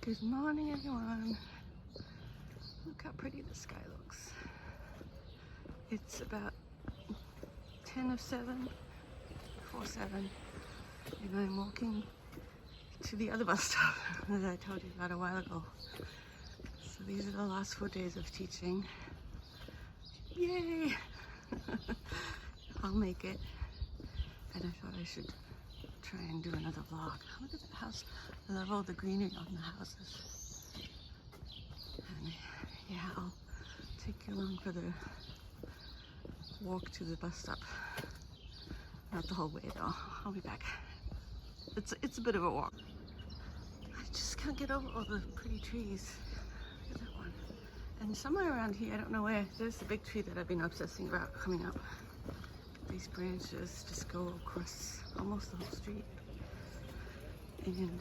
Good morning, everyone. Look how pretty the sky looks. It's about 10 of 7, before 7, and I'm walking to the other bus stop that I told you about a while ago. So these are the last 4 days of teaching. Yay! I'll make it. And I thought I should try and do another vlog. Look at that house. I love all the greenery on the houses. And yeah, I'll take you along for the walk to the bus stop. Not the whole way though. I'll be back. It's a bit of a walk. I just can't get over all the pretty trees. Look at that one. And somewhere around here, I don't know where, there's the big tree that I've been obsessing about coming up. These branches just go across almost the whole street. And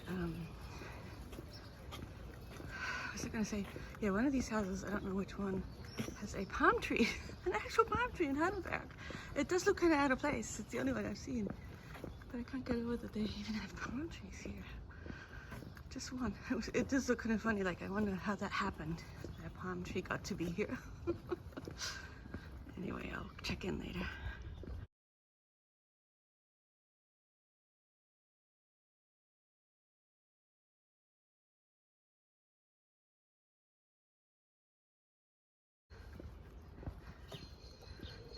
what was I gonna say? Yeah, one of these houses, I don't know which one, has a palm tree, an actual palm tree in Heidelberg. It does look kind of out of place. It's the only one I've seen. But I can't get over that they even have palm trees here. Just one. It does look kind of funny. Like, I wonder how that happened. That palm tree got to be here. Anyway, I'll check in later.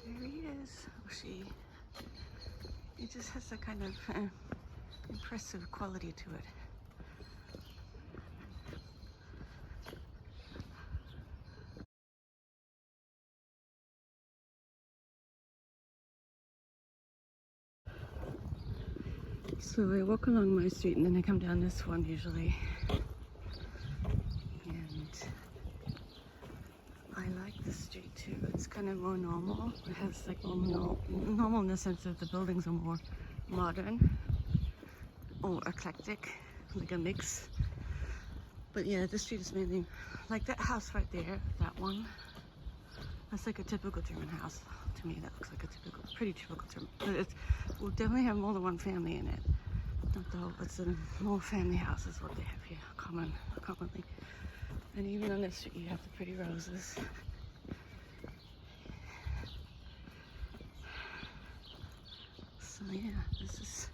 There he is, or she. It just has a kind of impressive quality to it. So I walk along my street and then I come down this one usually. And I like this street too. It's kind of more normal. It has like normal in the sense that the buildings are more modern or eclectic, like a mix. But yeah, this street is mainly like that house right there, that one. That's like a typical German house. To me, that looks like a pretty typical German. But it will definitely have more than one family in it. Not the whole, it's a more family house is what they have here, commonly. And even on this street, you have the pretty roses. So yeah, this is,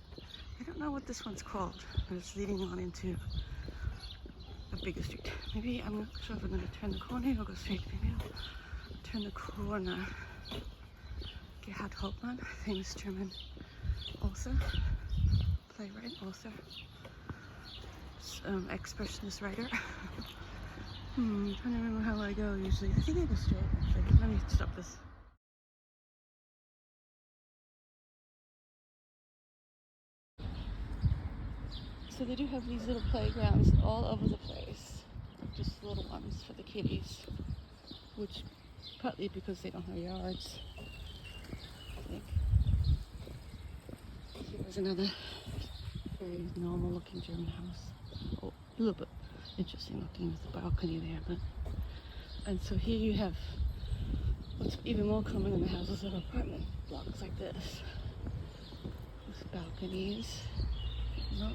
I don't know what this one's called, but it's leading on into a bigger street. Maybe, I'm not sure if I'm going to turn the corner or go straight. Maybe I'll turn the corner. Gerhard Hauptmann, famous German author, playwright, author, expressionist writer. I'm trying to remember how I go usually. I think I go straight actually. Let me stop this. So they do have these little playgrounds all over the place. Just little ones for the kiddies. Which, partly because they don't have yards, I think. Here's another very normal looking German house. Oh, a little bit interesting looking with the balcony there, but and so here you have what's even more common in the houses are apartment blocks like this with balconies.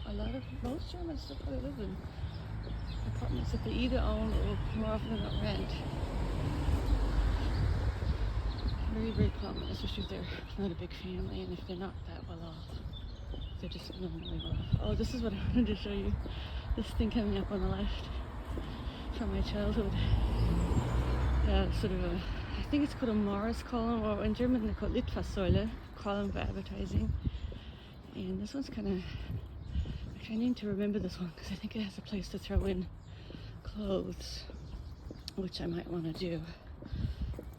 A lot of most Germans still probably live in apartments that they either own or more often than not rent. Very, very common, especially if they're not a big family and if they're not that well off. They're just normally well off. Oh, this is what I wanted to show you. This thing coming up on the left from my childhood. Sort of a, I think it's called a Morris column, or in German they call it Litfaßsäule, column for advertising. And this one's kind of, actually I need to remember this one because I think it has a place to throw in clothes, which I might want to do.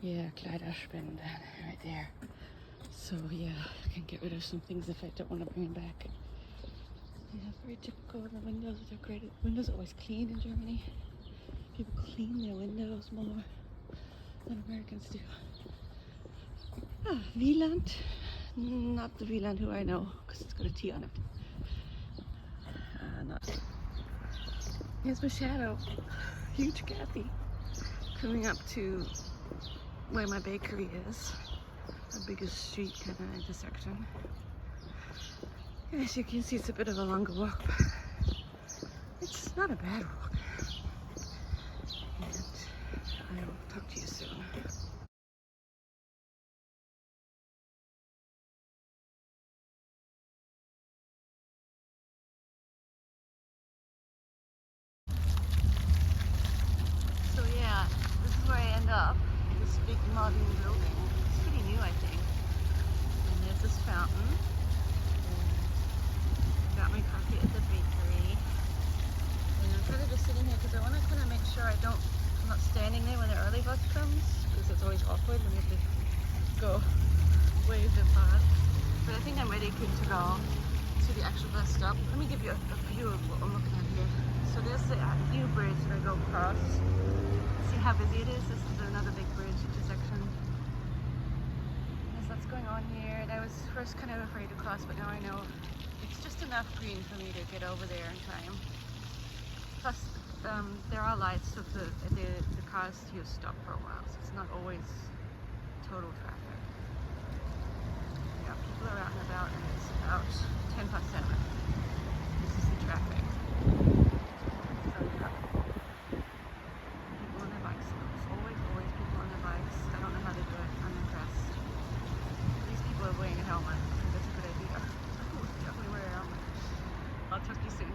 Yeah, Kleiderspende right there. So yeah, I can get rid of some things if I don't want to bring them back. Yeah, very typical. The windows are decorated. Windows are always clean in Germany. People clean their windows more than Americans do. Ah, Wieland. Not the Wieland who I know, because it's got a T on it. Not. Here's my shadow. Huge Kathy. Coming up to where my bakery is. The biggest street kind of intersection. As you can see, it's a bit of a longer walk, but it's not a bad walk. I will talk to you soon. So yeah, this is where I end up. This big modern building. It's pretty new, I think. And there's this fountain. And I got my coffee at the bakery. And I'm kind of just sitting here because I want to kind of make sure I'm not standing there when the early bus comes, because it's always awkward when you have to go wave them past. But I think I'm ready to go to the actual bus stop. Let me give you a view of what I'm looking at here. So there's the new bridge that I go across. See how busy it is? This is another big bridge intersection. There's lots going on here, and I was first kind of afraid to cross, but now I know it's just enough green for me to get over there in time. Plus, there are lights, so the cars here stop for a while, so it's not always total traffic. Yeah, people are out and about, and it's about 7:10. This is the traffic. So yeah, people on their bikes. There's always people on their bikes. I don't know how they do it. I'm impressed. These people are wearing a helmet. I think that's a good idea. Definitely wear a helmet. I'll talk to you soon.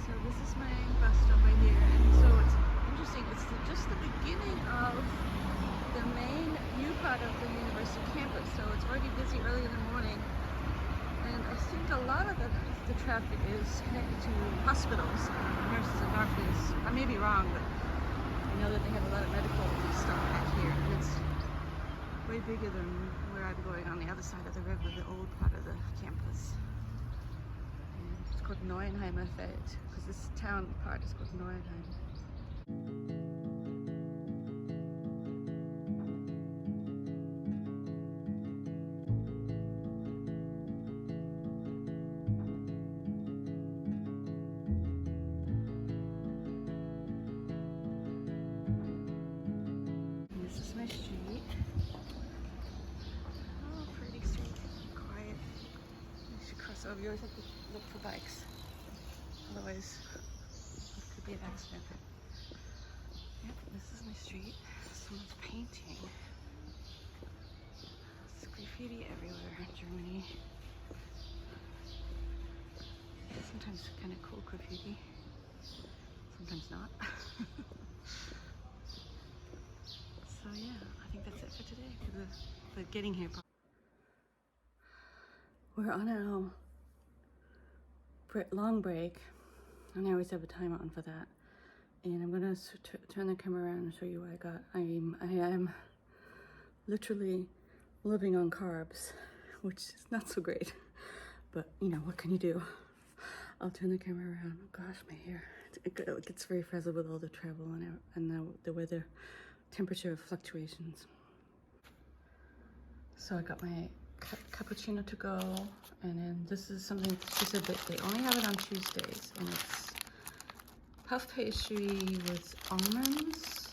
So this is my bus stop right here, and so it's interesting. It's just the beginning of the main new part of the university campus. So it's already busy early in the morning. And I think a lot of the traffic is connected to hospitals, nurses and doctors. I may be wrong, but I know that they have a lot of medical stuff back here, and it's way bigger than where I'm going on the other side of the river, the old part of the campus. And it's called Neuenheimer Feld, because this town part is called Neuenheim. This is my street. Oh, pretty street. Quiet. You should cross over. You always have to look for bikes. Otherwise, it could be an accident. Yep, this is my street. Someone's painting. There's graffiti everywhere in Germany. Sometimes kind of cool graffiti. Sometimes not. So yeah, I think that's it for today, for the getting here part. We're on a long break, and I always have a timer on for that. And I'm gonna turn the camera around and show you what I got. I am literally living on carbs, which is not so great, but you know, what can you do? I'll turn the camera around. Oh, gosh, my hair. It gets very frazzled with all the travel and the weather. Temperature fluctuations. So I got my cappuccino to go, and then this is something she said that they only have it on Tuesdays, and it's puff pastry with almonds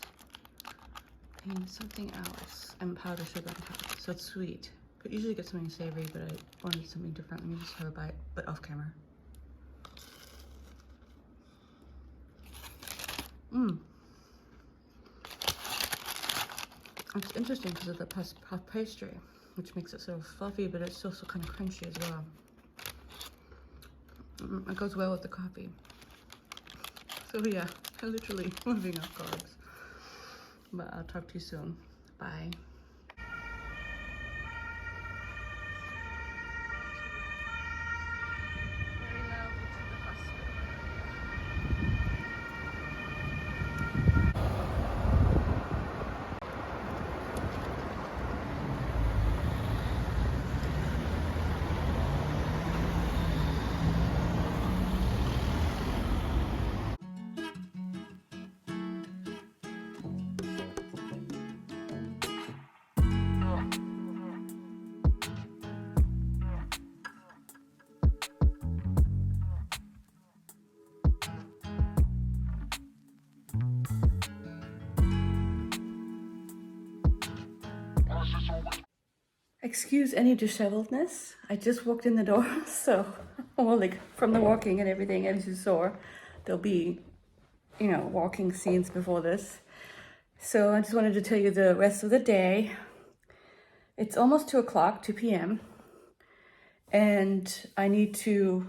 and something else, and powdered sugar on top. So it's sweet. Could usually get something savory, but I wanted something different. Let me just have a bite, but off camera. It's interesting because of the puff pastry, which makes it sort of fluffy, but it's also kind of crunchy as well. It goes well with the coffee. So yeah, I'm literally living off carbs. But I'll talk to you soon. Bye. Excuse any disheveledness. I just walked in the door, so, well, like, from the walking and everything, as you saw, there'll be, you know, walking scenes before this. So I just wanted to tell you the rest of the day. It's almost 2 o'clock, 2 p.m. And I need to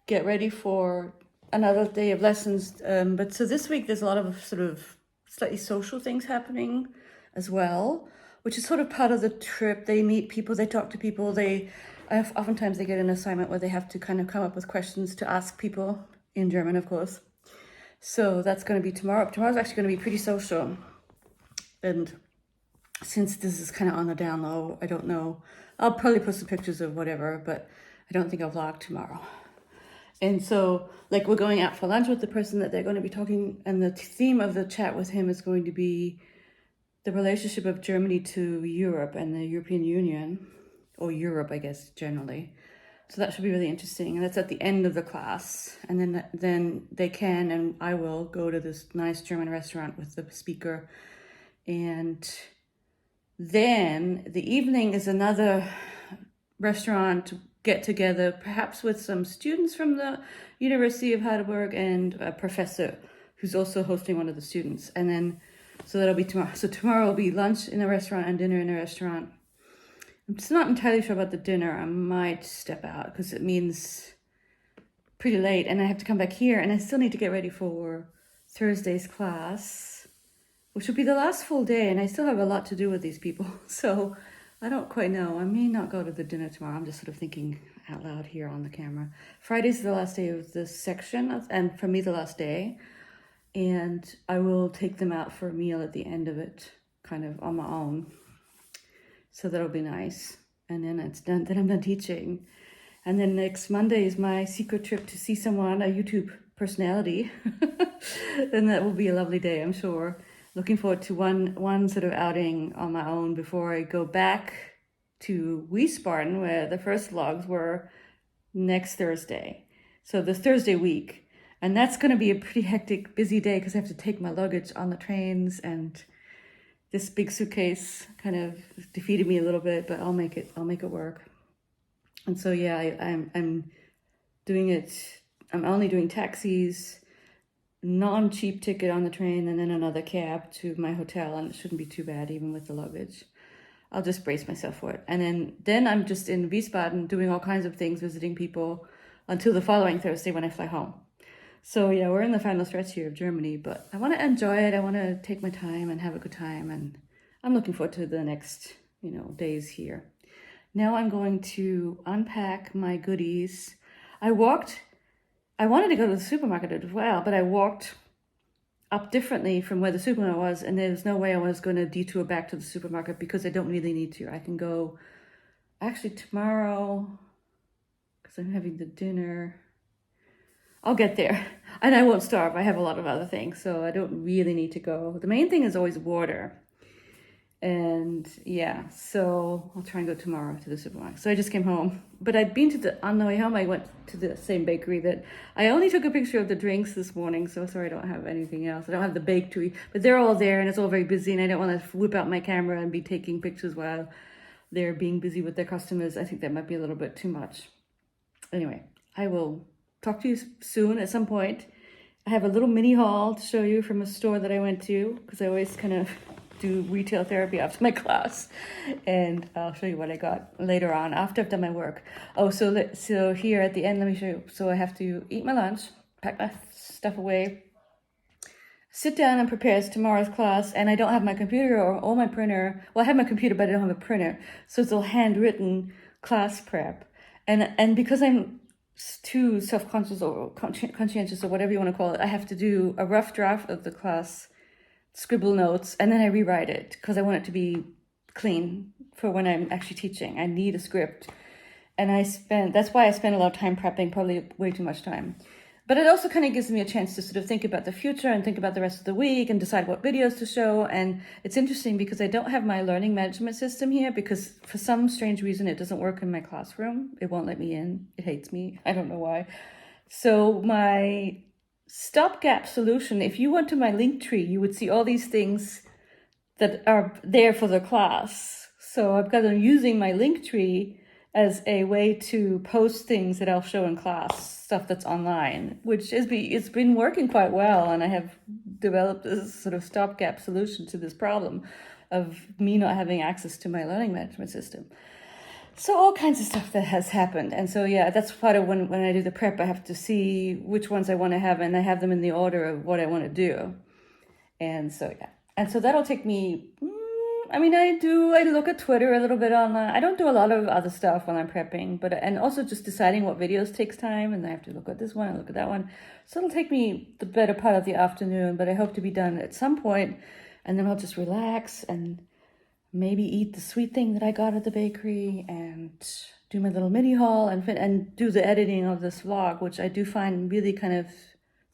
get ready for another day of lessons. But so this week there's a lot of sort of slightly social things happening as well, which is sort of part of the trip. They meet people, they talk to people, oftentimes they get an assignment where they have to kind of come up with questions to ask people in German, of course. So that's going to be tomorrow. Tomorrow's actually going to be pretty social. And since this is kind of on the down low, I don't know. I'll probably post some pictures of whatever, but I don't think I'll vlog tomorrow. And so, like, we're going out for lunch with the person that they're going to be talking, and the theme of the chat with him is going to be the relationship of Germany to Europe and the European Union, or Europe, I guess, generally. So that should be really interesting. And that's at the end of the class. And then they can, and I will, go to this nice German restaurant with the speaker. And then the evening is another restaurant get together, perhaps with some students from the University of Heidelberg and a professor who's also hosting one of the students. And then, so that'll be tomorrow. So tomorrow will be lunch in a restaurant and dinner in a restaurant. I'm just not entirely sure about the dinner. I might step out because it means pretty late and I have to come back here, and I still need to get ready for Thursday's class, which will be the last full day, and I still have a lot to do with these people. So I don't quite know. I may not go to the dinner tomorrow. I'm just sort of thinking out loud here on the camera. Friday's the last day of this section, and for me the last day. And I will take them out for a meal at the end of it, kind of on my own. So that'll be nice. And then it's done. Then I'm done teaching. And then next Monday is my secret trip to see someone, a YouTube personality. And that will be a lovely day, I'm sure. Looking forward to one sort of outing on my own before I go back to Wiesbaden, where the first vlogs were next Thursday. So this Thursday week. And that's going to be a pretty hectic, busy day because I have to take my luggage on the trains, and this big suitcase kind of defeated me a little bit, but I'll make it work. And so, yeah, I'm doing it. I'm only doing taxis, non-cheap ticket on the train, and then another cab to my hotel, and it shouldn't be too bad even with the luggage. I'll just brace myself for it. And then I'm just in Wiesbaden doing all kinds of things, visiting people until the following Thursday when I fly home. So yeah, we're in the final stretch here of Germany, but I want to enjoy it. I want to take my time and have a good time, and I'm looking forward to the next, days here. Now I'm going to unpack my goodies. I wanted to go to the supermarket as well, but I walked up differently from where the supermarket was, and there's no way I was going to detour back to the supermarket because I don't really need to. I can go actually tomorrow because I'm having the dinner. I'll get there, and I won't starve. I have a lot of other things, so I don't really need to go. The main thing is always water. And yeah, so I'll try and go tomorrow to the supermarket. So I just came home, but I'd been on the way home, I went to the same bakery that I only took a picture of the drinks this morning. So sorry, I don't have anything else. I don't have the bakery, but they're all there and it's all very busy, and I don't want to whip out my camera and be taking pictures while they're being busy with their customers. I think that might be a little bit too much. Anyway, I will talk to you soon at some point. I have a little mini haul to show you from a store that I went to, because I always kind of do retail therapy after my class, and I'll show you what I got later on after I've done my work. Oh, so here at the end, let me show you. So I have to eat my lunch, pack my stuff away, sit down and prepare tomorrow's class, and I don't have my computer or my printer. Well, I have my computer, but I don't have a printer, so it's all handwritten class prep, and because I'm too self-conscious or conscientious or whatever you want to call it, I have to do a rough draft of the class, scribble notes, and then I rewrite it because I want it to be clean for when I'm actually teaching. I need a script, and that's why I spend a lot of time prepping, probably way too much time. But it also kind of gives me a chance to sort of think about the future and think about the rest of the week and decide what videos to show. And it's interesting because I don't have my learning management system here because for some strange reason it doesn't work in my classroom. It won't let me in. It hates me. I don't know why. So my stopgap solution, if you went to my link tree, you would see all these things that are there for the class. So I've got them using my link tree as a way to post things that I'll show in class, stuff that's online, which it's been working quite well, and I have developed this sort of stopgap solution to this problem of me not having access to my learning management system. So all kinds of stuff that has happened. And so, yeah, that's part of when I do the prep, I have to see which ones I want to have, and I have them in the order of what I want to do. And so, yeah. And so that'll take me, I look at Twitter a little bit online. I don't do a lot of other stuff when I'm prepping, and also just deciding what videos takes time, and I have to look at this one and look at that one. So it'll take me the better part of the afternoon, but I hope to be done at some point, and then I'll just relax and maybe eat the sweet thing that I got at the bakery and do my little mini haul and do the editing of this vlog, which I do find really kind of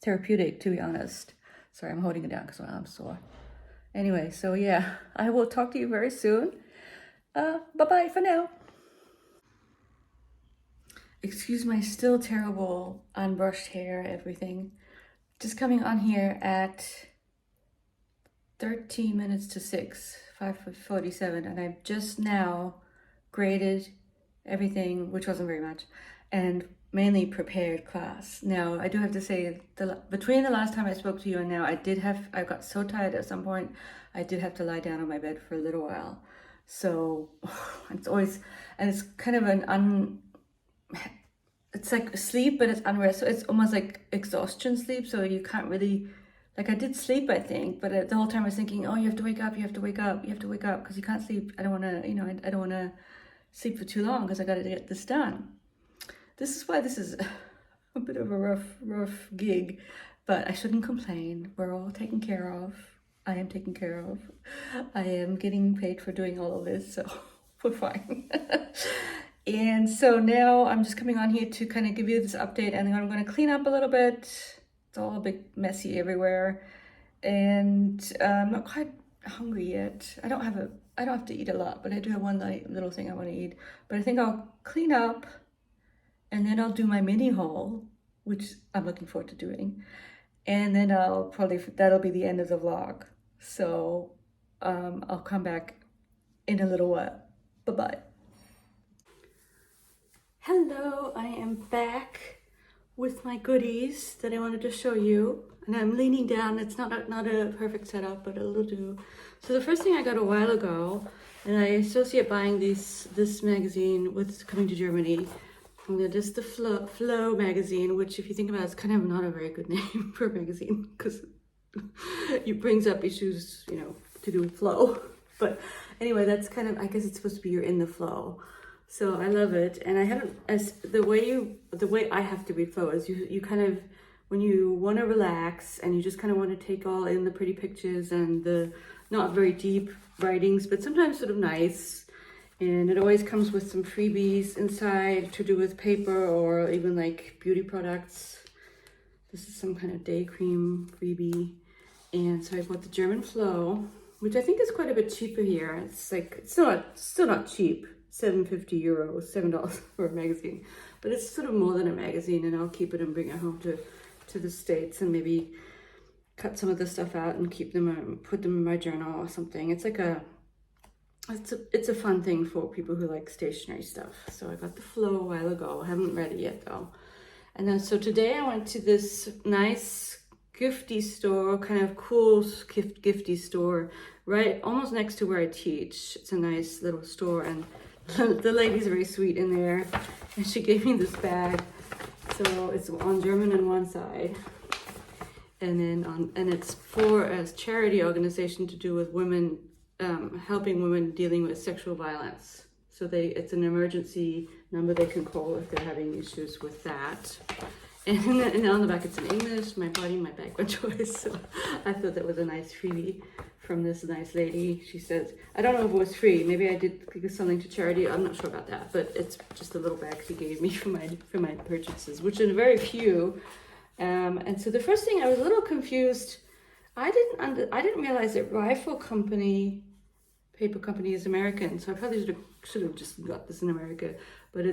therapeutic, to be honest. Sorry, I'm holding it down because my arm's sore. Anyway, so yeah, I will talk to you very soon. Bye-bye for now. Excuse my still terrible unbrushed hair, everything. Just coming on here at 13 minutes to 6, 5:47, and I've just now graded everything, which wasn't very much, and mainly prepared class. Now, I do have to say, between the last time I spoke to you and now, I got so tired at some point, I did have to lie down on my bed for a little while. So it's always, and it's kind of it's like sleep, but it's unrest. So it's almost like exhaustion sleep. So you can't really, like I did sleep, I think, but the whole time I was thinking, oh, you have to wake up, you have to wake up, you have to wake up, because you can't sleep. I don't want to, I don't want to sleep for too long because I got to get this done. This is why this is a bit of a rough gig, but I shouldn't complain. We're all taken care of. I am taken care of. I am getting paid for doing all of this, so we're fine. And so now I'm just coming on here to kind of give you this update, and then I'm going to clean up a little bit. It's all a bit messy everywhere, and I'm not quite hungry yet. I don't have to eat a lot, but I do have one little thing I want to eat. But I think I'll clean up, and then I'll do my mini haul, which I'm looking forward to doing. And then that'll be the end of the vlog. So I'll come back in a little while. Bye-bye. Hello, I am back with my goodies that I wanted to show you. And I'm leaning down. It's not a perfect setup, but it'll do. So the first thing I got a while ago, and I associate buying this magazine with coming to Germany. And it is the Flow magazine, which if you think about it, it's kind of not a very good name for a magazine because it brings up issues, to do with flow. But anyway, that's kind of, I guess it's supposed to be you're in the flow. So I love it. And I haven't, the way I have to read flow is you kind of, when you want to relax and you just kind of want to take all in the pretty pictures and the not very deep writings, but sometimes sort of nice. And it always comes with some freebies inside to do with paper or even like beauty products. This is some kind of day cream freebie. And so I bought the German Flow, which I think is quite a bit cheaper here. It's like, it's still not cheap. €7.50, $7 for a magazine. But it's sort of more than a magazine, and I'll keep it and bring it home to the States and maybe cut some of the stuff out and keep them and put them in my journal or something. It's like it's a fun thing for people who like stationery stuff. So I got the Flow a while ago. I haven't read it yet though. And then so today I went to this nice gifty store, kind of cool gifty store, right almost next to where I teach. It's a nice little store, and the lady's very sweet in there, and she gave me this bag. So it's on German on one side, and then it's for a charity organization to do with women, helping women dealing with sexual violence. So it's an emergency number they can call if they're having issues with that. And on the back it's in English, my body, my bag, my choice. So I thought that was a nice freebie from this nice lady. She said, I don't know if it was free, maybe I did give something to charity, I'm not sure about that, but it's just a little bag she gave me for my purchases, which are very few. And so the first thing, I was a little confused. I didn't realize that Rifle paper company is American, so I probably should have just got this in America. But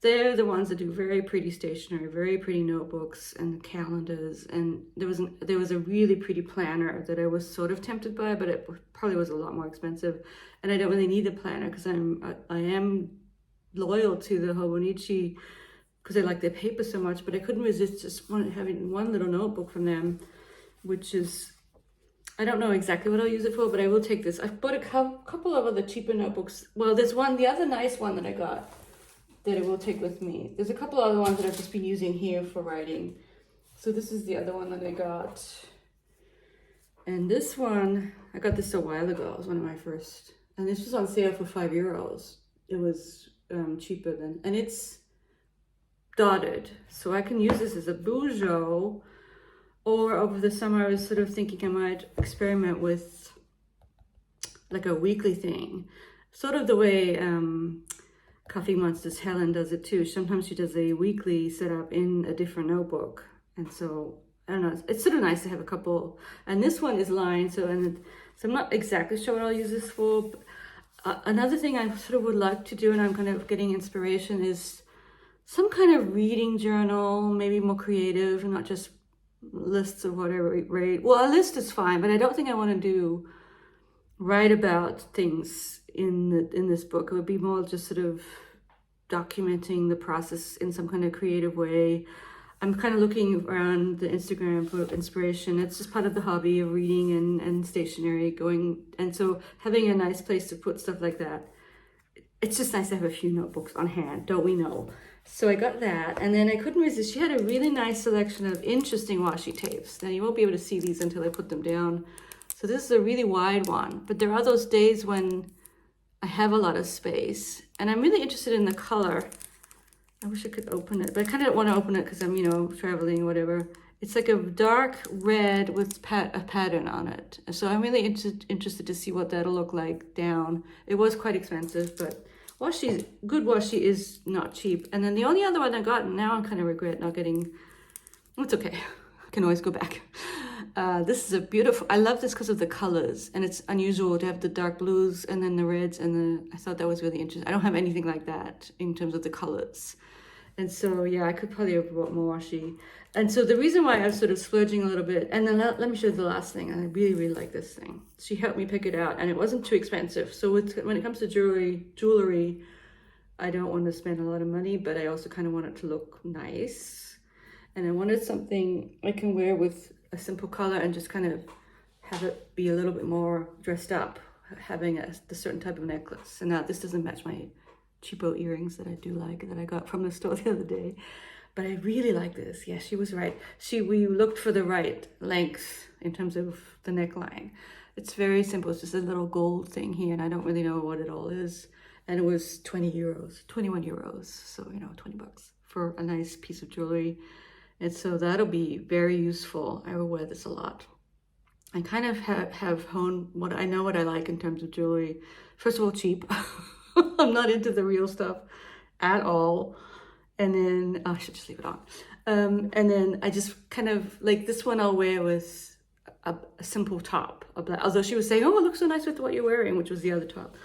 they're the ones that do very pretty stationery, very pretty notebooks and calendars. And there was a really pretty planner that I was sort of tempted by, but it probably was a lot more expensive. And I don't really need a planner because I am loyal to the Hobonichi because I like their paper so much, but I couldn't resist just having one little notebook from them, which is, I don't know exactly what I'll use it for, but I will take this. I've bought a couple of other cheaper notebooks. Well, there's one, the other nice one that I got that I will take with me. There's a couple other ones that I've just been using here for writing. So this is the other one that I got. And this one, I got this a while ago. It was one of my first. And this was on sale for €5. It was cheaper than, and it's dotted. So I can use this as a bujo. Or over the summer, I was sort of thinking I might experiment with like a weekly thing. Sort of the way Coffee Monster's Helen does it too. Sometimes she does a weekly setup in a different notebook. And so, I don't know, it's sort of nice to have a couple. And this one is lined, so I'm not exactly sure what I'll use this for. But, another thing I sort of would like to do, and I'm kind of getting inspiration, is some kind of reading journal, maybe more creative and not just lists of whatever we read. Well, a list is fine, but I don't think I want to write about things in this book. It would be more just sort of documenting the process in some kind of creative way. I'm kind of looking around the Instagram for inspiration. It's just part of the hobby of reading and stationery going. And so having a nice place to put stuff like that, it's just nice to have a few notebooks on hand, don't we know? So I got that, and then I couldn't resist. She had a really nice selection of interesting washi tapes. Now you won't be able to see these until I put them down. So this is a really wide one, but there are those days when I have a lot of space, and I'm really interested in the color. I wish I could open it, but I kind of don't want to open it because I'm, traveling or whatever. It's like a dark red with a pattern on it. So I'm really interested to see what that'll look like down. It was quite expensive, but good washi is not cheap. And then the only other one I got, and now I kind of regret not getting, it's okay. I can always go back. This is a beautiful, I love this because of the colors, and it's unusual to have the dark blues and then the reds, and I thought that was really interesting. I don't have anything like that in terms of the colors. And so, yeah, I could probably have bought more washi. And so the reason why I was sort of splurging a little bit, and then let me show you the last thing. I really, really like this thing. She helped me pick it out, and it wasn't too expensive. So when it comes to jewelry, I don't want to spend a lot of money, but I also kind of want it to look nice. And I wanted something I can wear with a simple color and just kind of have it be a little bit more dressed up, having a certain type of necklace. And now this doesn't match my cheapo earrings that I do like, that I got from the store the other day. But I really like this. Yeah, she was right. We looked for the right length in terms of the neckline. It's very simple. It's just a little gold thing here, and I don't really know what it all is. And it was €20, €21. So, $20 for a nice piece of jewelry. And so that'll be very useful. I will wear this a lot. I kind of have honed what I like in terms of jewelry. First of all, cheap. I'm not into the real stuff at all. And then, I should just leave it on. And then I just kind of, like this one I'll wear with a simple top. Although she was saying, oh, it looks so nice with what you're wearing, which was the other top.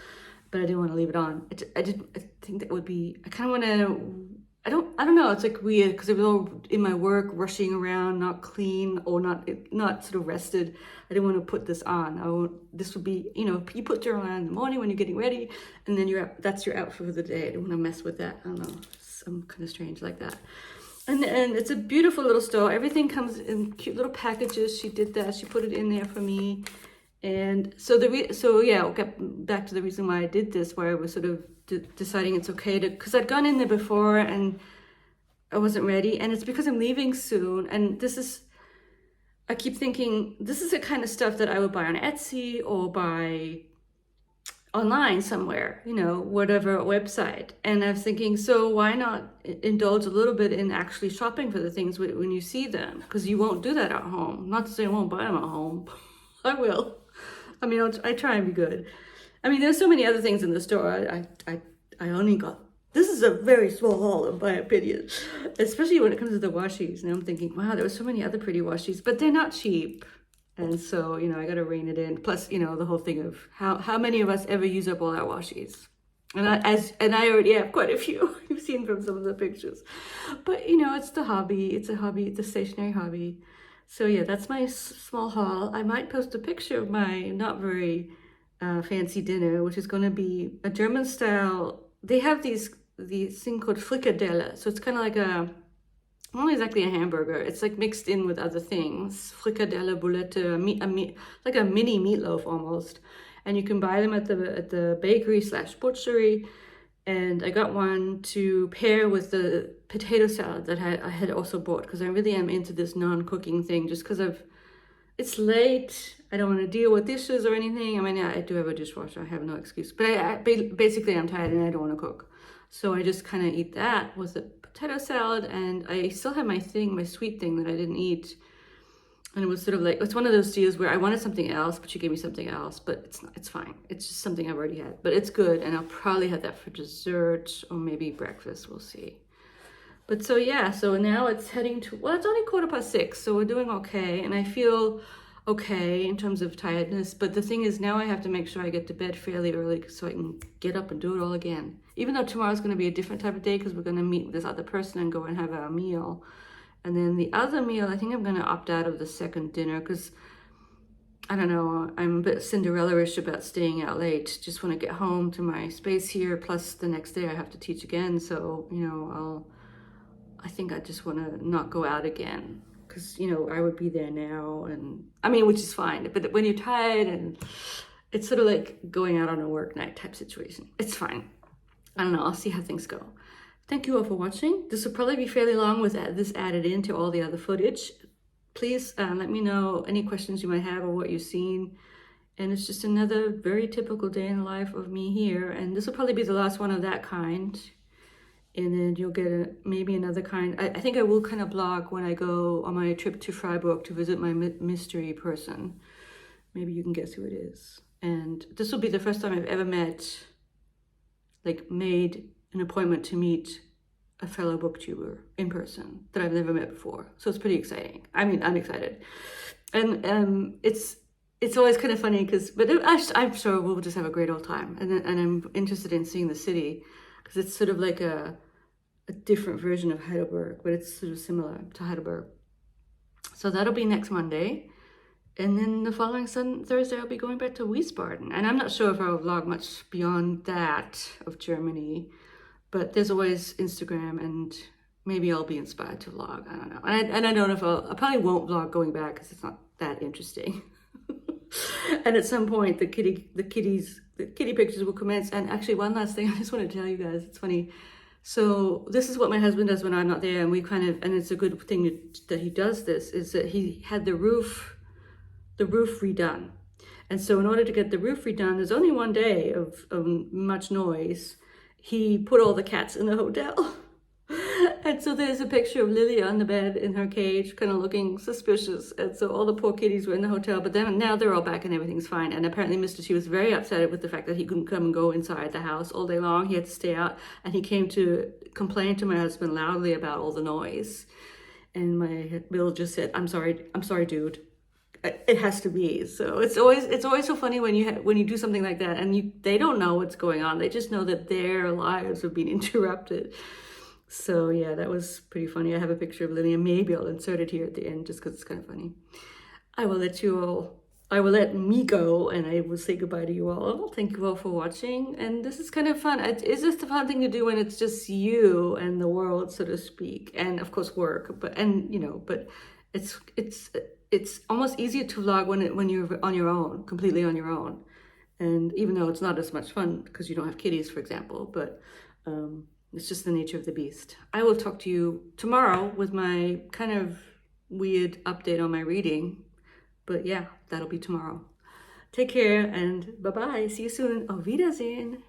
But I didn't want to leave it on. I think that would be, I kind of want to, I don't know, it's like weird because it was all in my work, rushing around, not clean or not sort of rested. I didn't want to put this on. This would be, you put your on in the morning when you're getting ready, and then that's your outfit for the day. I don't want to mess with that. I don't know, I'm kind of strange like that. And it's a beautiful little store. Everything comes in cute little packages. She did that. She put it in there for me. And so I'll get back to the reason why I did this, where I was sort of deciding it's okay to, because I'd gone in there before and I wasn't ready, and it's because I'm leaving soon. And I keep thinking this is the kind of stuff that I would buy on Etsy or buy online somewhere, whatever website. And I was thinking, so why not indulge a little bit in actually shopping for the things when you see them? Because you won't do that at home. Not to say I won't buy them at home. I will. I mean, I try and be good. I mean, there's so many other things in the store. I only got, this is a very small haul in my opinion, especially when it comes to the washis. And I'm thinking, wow, there were so many other pretty washis, but they're not cheap. And so, I got to rein it in. Plus, the whole thing of how many of us ever use up all our washis. And I already have quite a few. You've seen from some of the pictures. But, it's the hobby. It's a hobby. It's a stationary hobby. So yeah, that's my small haul. I might post a picture of my not very fancy dinner, which is going to be a German style. They have these the thing called frikadelle. So it's kind of like not exactly a hamburger. It's like mixed in with other things. Frikadelle, boulette, like a mini meatloaf almost. And you can buy them at the bakery / butchery. And I got one to pair with the potato salad that I had also bought, because I really am into this non-cooking thing, just because it's late. I don't want to deal with dishes or anything. I mean, I do have a dishwasher. I have no excuse. But basically, I'm tired and I don't want to cook. So I just kind of eat that with the potato salad. And I still have my sweet thing that I didn't eat. And it was sort of like, it's one of those deals where I wanted something else, but you gave me something else. But it's fine. It's just something I've already had. But it's good. And I'll probably have that for dessert or maybe breakfast. We'll see. But so yeah, so now it's heading to, well, it's only 6:15, so we're doing okay. And I feel okay in terms of tiredness. But the thing is, now I have to make sure I get to bed fairly early so I can get up and do it all again. Even though tomorrow's going to be a different type of day, because we're going to meet with this other person and go and have a meal. And then the other meal, I think I'm going to opt out of the second dinner, because I don't know, I'm a bit Cinderella-ish about staying out late. Just want to get home to my space here. Plus the next day I have to teach again. So, I think I just want to not go out again, because, I would be there now, and I mean, which is fine. But when you're tired, and it's sort of like going out on a work night type situation. It's fine. I don't know. I'll see how things go. Thank you all for watching. This will probably be fairly long with this added into all the other footage. Please let me know any questions you might have or what you've seen. And it's just another very typical day in the life of me here. And this will probably be the last one of that kind. And then you'll get maybe another kind. I think I will kind of blog when I go on my trip to Freiburg to visit my mystery person. Maybe you can guess who it is. And this will be the first time I've ever made an appointment to meet a fellow booktuber in person that I've never met before. So it's pretty exciting. I mean, I'm excited. And it's always kind of funny but I'm sure we'll just have a great old time. And I'm interested in seeing the city, because it's sort of like a different version of Heidelberg, but it's sort of similar to Heidelberg. So that'll be next Monday. And then the following Thursday, I'll be going back to Wiesbaden. And I'm not sure if I'll vlog much beyond that of Germany, but there's always Instagram, and maybe I'll be inspired to vlog. I don't know. And I don't know if I probably won't vlog going back, because it's not that interesting. And at some point, the kitty pictures will commence. And actually, one last thing I just want to tell you guys, it's funny. So this is what my husband does when I'm not there, and and it's a good thing that he does this, is that he had the roof redone. And so in order to get the roof redone, there's only one day of much noise. He put all the cats in the hotel. And so there's a picture of Lily on the bed in her cage, kind of looking suspicious. And so all the poor kitties were in the hotel, but then now they're all back and everything's fine. And apparently Mr. T was very upset with the fact that he couldn't come and go inside the house all day long. He had to stay out, and he came to complain to my husband loudly about all the noise. And my Bill just said, I'm sorry, dude. It has to be. So it's always so funny when you do something like that, and they don't know what's going on. They just know that their lives have been interrupted. So yeah, that was pretty funny. I have a picture of Lily, and maybe I'll insert it here at the end just because it's kind of funny. I will let me go, and I will say goodbye to you all. Thank you all for watching. And this is kind of fun. It's just a fun thing to do when it's just you and the world, so to speak. And of course work, but it's almost easier to vlog when you're on your own, completely on your own. And even though it's not as much fun because you don't have kitties, for example, but it's just the nature of the beast. I will talk to you tomorrow with my kind of weird update on my reading. But yeah, that'll be tomorrow. Take care, and bye-bye. See you soon. Auf Wiedersehen.